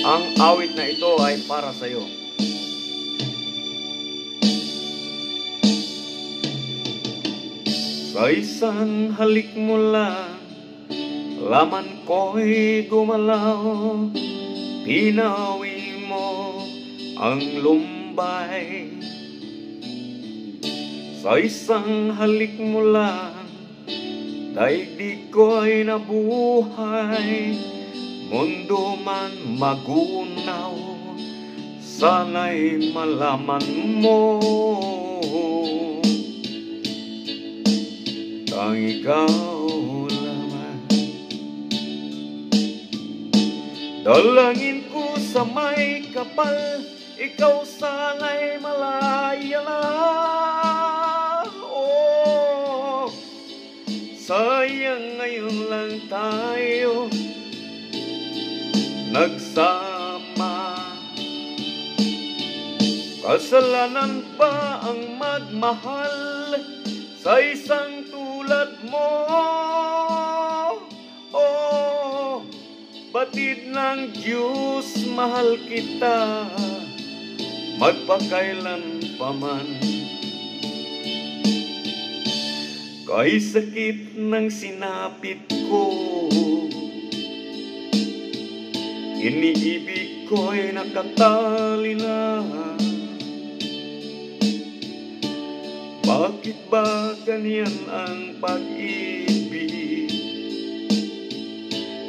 Ang awit na ito ay para sa iyo. Sa isang halik mo lang, laman ko'y gumalaw. Pinawi mo ang lumbay. Sa isang halik mo lang, daigdig ko'y nabuhay. Mundo man magunaw, sana'y malaman mo. Ang ikaw lamang, dalangin ko sa may kapal, ikaw sana'y malaya na. Oh, sayang ngayon lang tayo nagsama. Kasalanan ba ang magmahal sa isang tulad mo? Oh, batid ng Diyos, mahal kita magpakailan pa man. Kahit sakit ng sinapit ko, iniibig ko'y nakatali na. Bakit ba ganyan ang pag-ibig?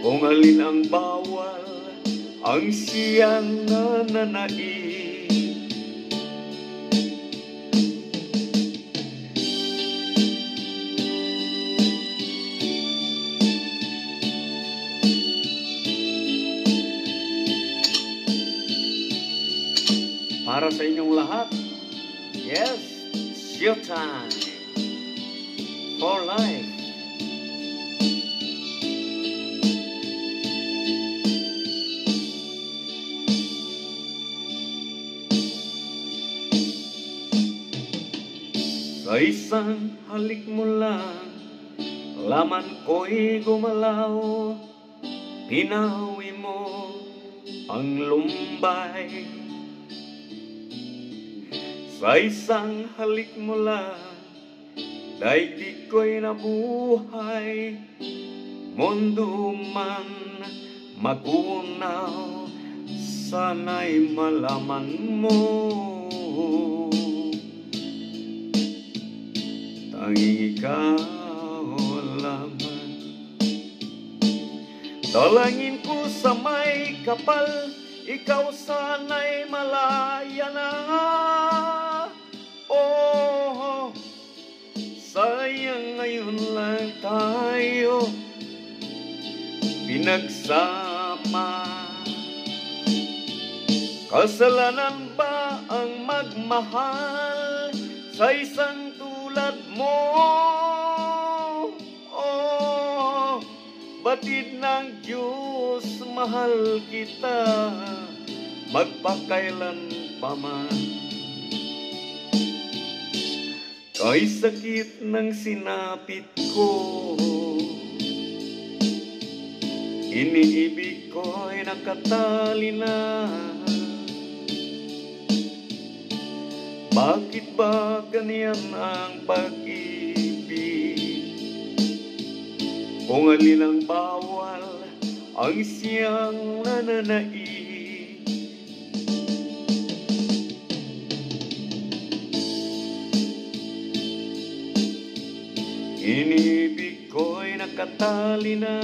Kung alin ang bawal, ang siyang nananaig. Para sa inyong lahat, yes, it's your time for life. Sa isang halik mo lang, laman ko'y gumalaw. Pinawi mo ang lumbay. Sa isang halik mo lang, daigdig ko'y nabuhay. Mundo man magunaw, sana'y malaman mo. Tanging ikaw lamang, dalangin ko sa may kapal, ikaw sana'y malaya na. Oh, sayang ngayon lang tayo pinagsama. Kasalanan ba ang magmahal sa isang tulad mo? Oh, batid ng Diyos, mahal kita magpakailan pa man. Kahit sakit ng sinapit ko, iniibig ko'y nakatali na. Bakit ba ganyan ang pag-ibig? Kung alin ang bawal, ang siyang nananaig. Inibig ko'y nakatali na.